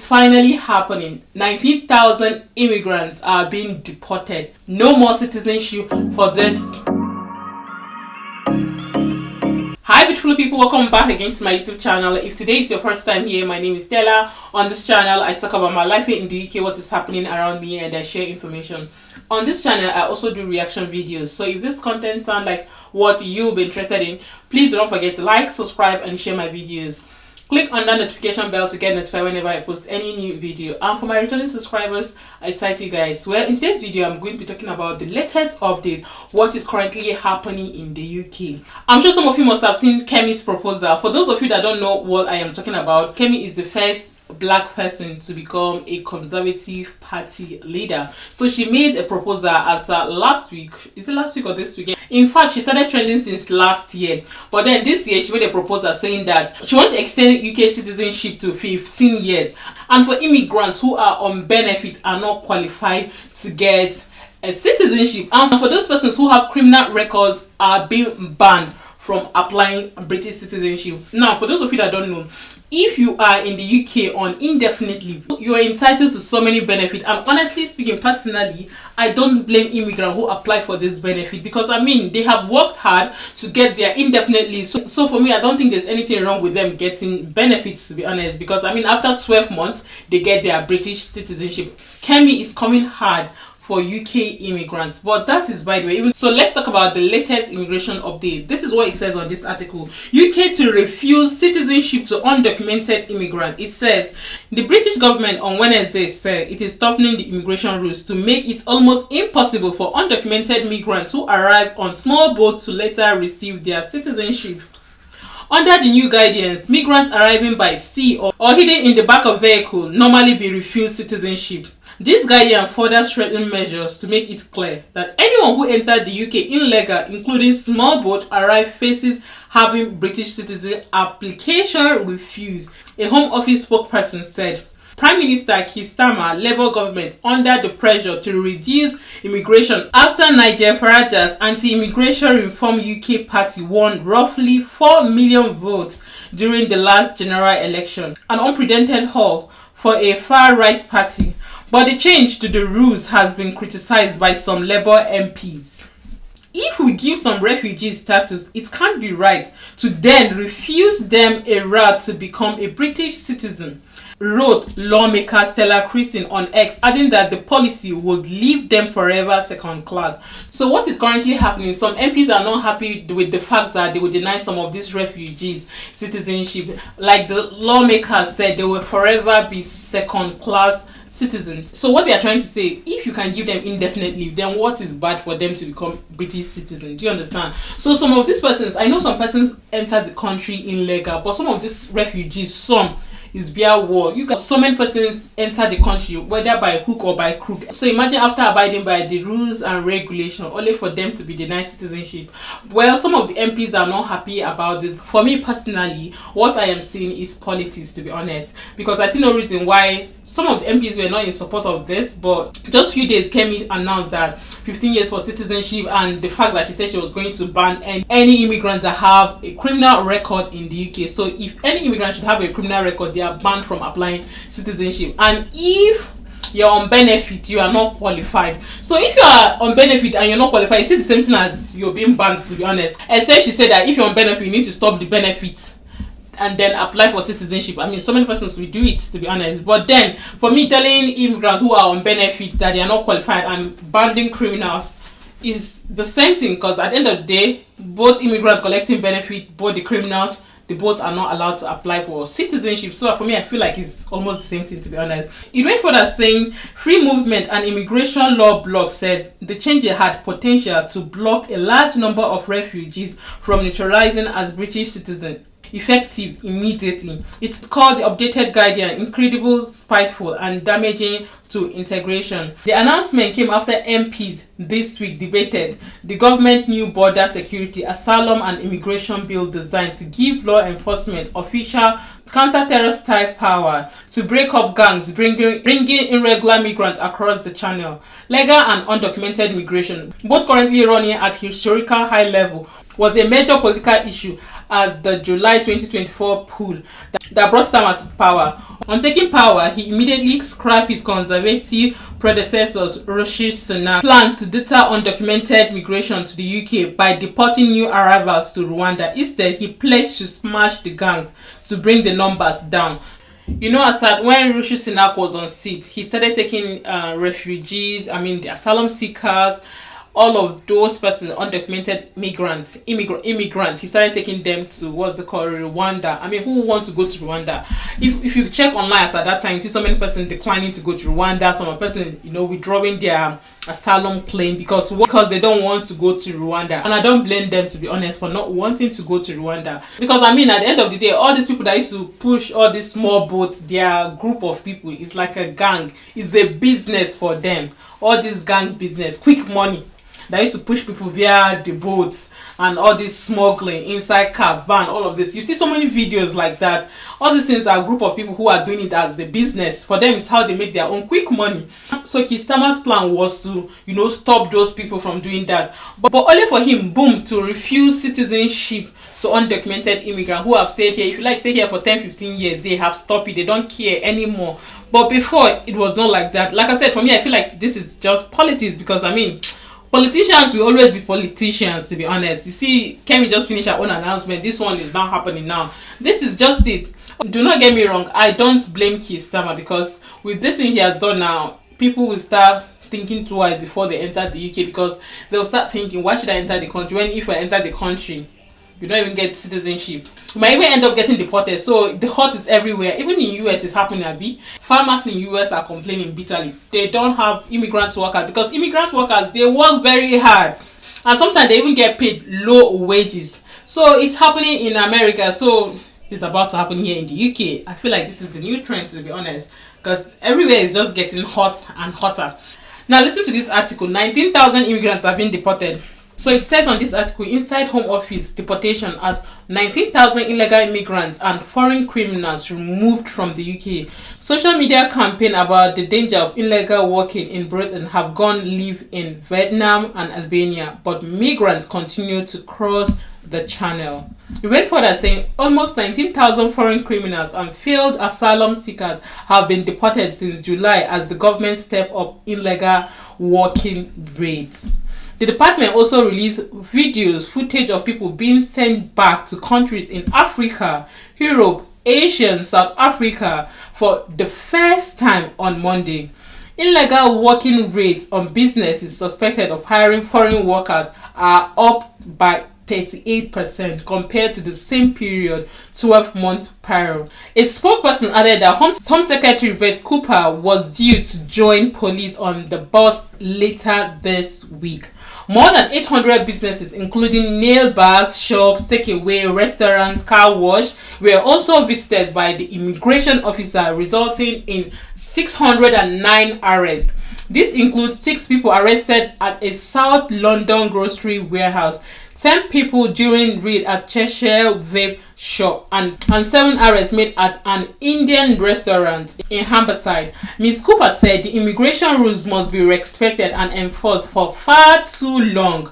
It's finally happening. 19,000 immigrants are being deported. No more citizenship for this. Hi beautiful people, welcome back again to my YouTube channel. If today is your first time here, my name is Stella. On this channel I talk about my life here in the UK, what is happening around me, and I share information. On this channel I also do reaction videos, so if this content sounds like what you'll be interested in, please don't forget to like, subscribe and share my videos. Click on that notification bell to get notified whenever I post any new video. And for my returning subscribers, I cite you guys. Well, in today's video, I'm going to be talking about the latest update, what is currently happening in the UK. I'm sure some of you must have seen Kemi's proposal. For those of you that don't know what I am talking about, Kemi is the first black person to become a Conservative Party leader. So she made a proposal as last week. Is it last week or this week? In fact, she started trending since last year, but then this year she made a proposal saying that she wants to extend UK citizenship to 15 years, and for immigrants who are on benefit are not qualified to get a citizenship, and for those persons who have criminal records are being banned from applying British citizenship. Now, for those of you that don't know, if you are in the UK on indefinite leave, you are entitled to so many benefits, and honestly speaking, personally, I don't blame immigrants who apply for this benefit, because I mean they have worked hard to get their indefinite leave. So for me, I don't think there's anything wrong with them getting benefits, to be honest, because I mean after 12 months they get their British citizenship. Kemi is coming hard for UK immigrants, but that is by the way. So let's talk about the latest immigration update. This is what it says on this article. UK to refuse citizenship to undocumented immigrants. It says the British government on Wednesday said it is toughening the immigration rules to make it almost impossible for undocumented migrants who arrive on small boats to later receive their citizenship. Under the new guidance, migrants arriving by sea or hidden in the back of vehicle normally be refused citizenship. This guidance further strengthened measures to make it clear that anyone who entered the UK illegal, including small boat, arrive faces having British citizen application refused, a Home Office spokesperson said. Prime Minister Keir Starmer Labour government under the pressure to reduce immigration after Nigel Farage's anti-immigration reform UK party won roughly 4 million votes during the last general election, an unprecedented haul for a far-right party. But the change to the rules has been criticized by some Labour MPs. If we give some refugees status, it can't be right to then refuse them a right to become a British citizen, wrote lawmaker Stella Christine on X, adding that the policy would leave them forever second class. So what is currently happening, some MPs are not happy with the fact that they will deny some of these refugees citizenship. Like the lawmakers said, they will forever be second class citizens. So what they are trying to say, if you can give them indefinite leave, then what is bad for them to become British citizens? Do you understand? So some of these persons, I know some persons entered the country illegal, but some of these refugees, some is via war. You got so many persons enter the country, whether by hook or by crook. So imagine after abiding by the rules and regulations, only for them to be denied citizenship. Well, some of the MPs are not happy about this. For me personally, what I am seeing is politics, to be honest, because I see no reason why some of the MPs were not in support of this. But just a few days, Kemi announced that 15 years for citizenship, and the fact that she said she was going to ban any immigrants that have a criminal record in the UK. So if any immigrant should have a criminal record, they are banned from applying citizenship. And if you're on benefit, you are not qualified. So if you are on benefit and you're not qualified, it's the same thing as you're being banned, to be honest. Except she said that if you're on benefit, you need to stop the benefit and then apply for citizenship. I mean, so many persons will do it, to be honest. But then, for me, telling immigrants who are on benefit that they are not qualified and banning criminals is the same thing, because at the end of the day, both immigrants collecting benefit, both the criminals, they both are not allowed to apply for citizenship. So for me, I feel like it's almost the same thing, to be honest. It went further saying, Free Movement and Immigration Law blog said the change had potential to block a large number of refugees from naturalizing as British citizens, effective immediately. It's called the updated guardian, incredible, spiteful and damaging to integration. The announcement came after MPs this week debated the government new border security, asylum and immigration bill designed to give law enforcement official counter-terrorist type power to break up gangs bringing irregular migrants across the channel. Legal and undocumented migration, both currently running at historical high level, was a major political issue at the July 2024 poll that brought Starmer to power. On taking power, he immediately scrapped his conservative predecessor's Rishi Sunak plan to deter undocumented migration to the UK by deporting new arrivals to Rwanda. Instead, he pledged to smash the gangs to bring the numbers down. You know, when Rishi Sunak was on seat, he started taking refugees, the asylum seekers, all of those persons, undocumented migrants, immigrants. He started taking them to Rwanda. Who want to go to Rwanda? If you check online at that time, you see so many persons declining to go to Rwanda. Some persons, withdrawing their asylum claim because they don't want to go to Rwanda. And I don't blame them, to be honest, for not wanting to go to Rwanda. Because at the end of the day, all these people that used to push all this small boat, their group of people, is like a gang. It's a business for them. All this gang business, quick money. That used to push people via the boats and all this smuggling inside car, van, all of this. You see so many videos like that. All these things are a group of people who are doing it as a business. For them, it's how they make their own quick money. So Keir Starmer's plan was to, stop those people from doing that. But only for him, boom, to refuse citizenship to undocumented immigrants who have stayed here. If you like, stay here for 10-15 years, they have stopped it. They don't care anymore. But before, it was not like that. Like I said, for me, I feel like this is just politics because, politicians will always be politicians, to be honest. You see, Kemi just finished her own announcement. This one is not happening now. This is just it. Do not get me wrong. I don't blame Keir Starmer because with this thing he has done now, people will start thinking twice before they enter the UK because they'll start thinking, why should I enter the country when if I enter the country, you don't even get citizenship. You might even end up getting deported. So the hurt is everywhere. Even in US it's happening, Abi. Farmers in US are complaining bitterly. They don't have immigrant workers because immigrant workers, they work very hard. And sometimes they even get paid low wages. So it's happening in America. So it's about to happen here in the UK. I feel like this is the new trend, to be honest. Because everywhere is just getting hot and hotter. Now listen to this article. 19,000 immigrants have been deported. So it says on this article, inside Home Office deportation as 19,000 illegal immigrants and foreign criminals removed from the UK. Social media campaign about the danger of illegal working in Britain have gone live in Vietnam and Albania, but migrants continue to cross the channel. It went further saying almost 19,000 foreign criminals and failed asylum seekers have been deported since July as the government stepped up illegal working raids. The department also released footage of people being sent back to countries in Africa, Europe, Asia, and South Africa for the first time on Monday. Illegal working rates on businesses suspected of hiring foreign workers are up by 38% compared to the same period 12 months prior. A spokesperson added that Home Secretary Vet Cooper was due to join police on the bus later this week. More than 800 businesses, including nail bars, shops, takeaway, restaurants, car wash, were also visited by the immigration officer, resulting in 609 arrests. This includes 6 people arrested at a South London grocery warehouse, 10 people during raid at Cheshire vape shop, and 7 arrests made at an Indian restaurant in Humberside. Ms. Cooper said the immigration rules must be respected and enforced. For far too long,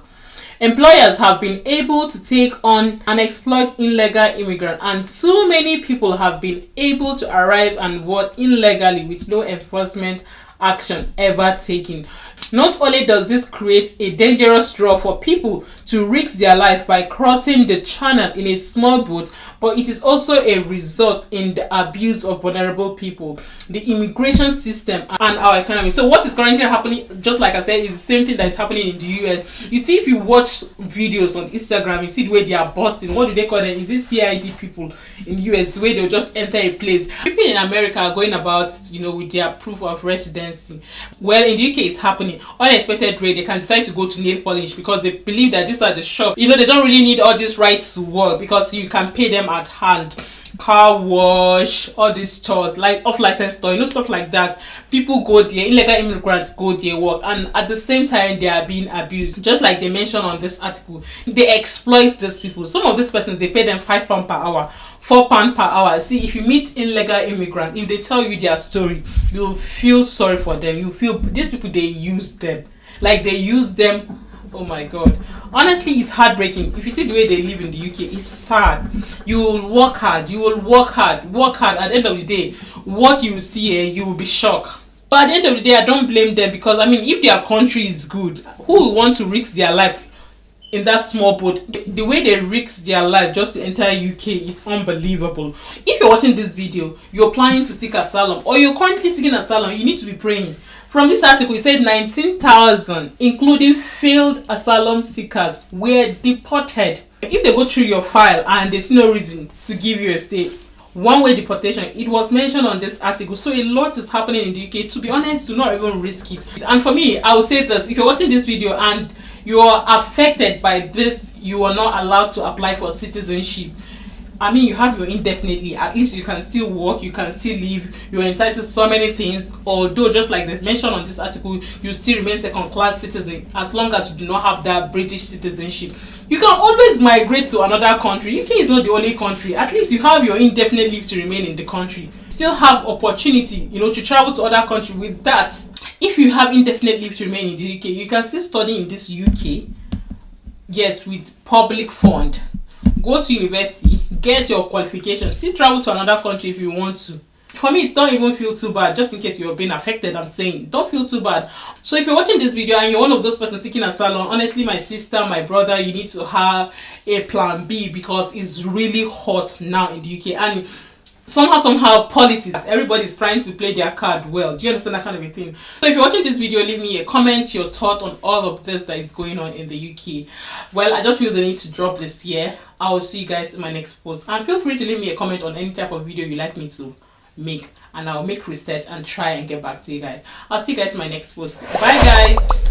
employers have been able to take on and exploit illegal immigrants, and too many people have been able to arrive and work illegally with no enforcement action ever taken. Not only does this create a dangerous draw for people to risk their life by crossing the channel in a small boat, but it is also a result in the abuse of vulnerable people, the immigration system, and our economy. So what is currently happening, just like I said, is the same thing that is happening in the US. You see, if you watch videos on Instagram, you see the way they are busting. What do they call them? Is it CID people in the US, where they'll just enter a place? People in America are going about, with their proof of residency. Well, in the UK, it's happening. Unexpected raid, they can decide to go to nail polish because they believe that these are the shop. They don't really need all these rights to work because you can pay them at hand. Car wash, all these stores, like off-license store, stuff like that. People go there, illegal immigrants go there work, and at the same time they are being abused. Just like they mentioned on this article, they exploit these people. Some of these persons, they pay them £5 per hour, £4 per hour. See, if you meet illegal immigrants, if they tell you their story, you'll feel sorry for them. You feel these people, they use them. Like they use them Oh my god. Honestly, it's heartbreaking. If you see the way they live in the UK, it's sad. You will work hard, work hard. At the end of the day, what you will see here, you will be shocked. But at the end of the day, I don't blame them, because I mean, if their country is good, who will want to risk their life in that small boat? The way they risk their life just to enter UK is unbelievable. If you're watching this video, you're planning to seek asylum, or you're currently seeking asylum, you need to be praying. From this article, it said 19,000, including failed asylum seekers, were deported. If they go through your file and there's no reason to give you a stay, one-way deportation, it was mentioned on this article. So a lot is happening in the UK. To be honest, do not even risk it. And for me, I will say this: if you're watching this video and you are affected by this, you are not allowed to apply for citizenship. I mean, you have your indefinitely. At least you can still work, you can still live, you're entitled to so many things. Although, just like they mentioned on this article, you still remain second-class citizen as long as you do not have that British citizenship. You can always migrate to another country. UK is not the only country. At least you have your indefinite leave to remain in the country. Still have opportunity, to travel to other countries. With that, if you have indefinite leave to remain in the UK, you can still study in this UK. Yes, with public fund. Go to university, get your qualifications, still travel to another country if you want to. For me, don't even feel too bad. Just in case you're being affected, I'm saying, don't feel too bad. So if you're watching this video and you're one of those persons seeking asylum, honestly, my sister, my brother, you need to have a plan B, because it's really hot now in the UK. And somehow politics, everybody is trying to play their card well. Do you understand that kind of a thing? So if you're watching this video, leave me a comment, your thought on all of this that is going on in the UK. Well, I just feel the need to drop this here. I will see you guys in my next post, and feel free to leave me a comment on any type of video you like me to make, and I'll make research and try and get back to you guys. I'll see you guys in my next post. Bye guys.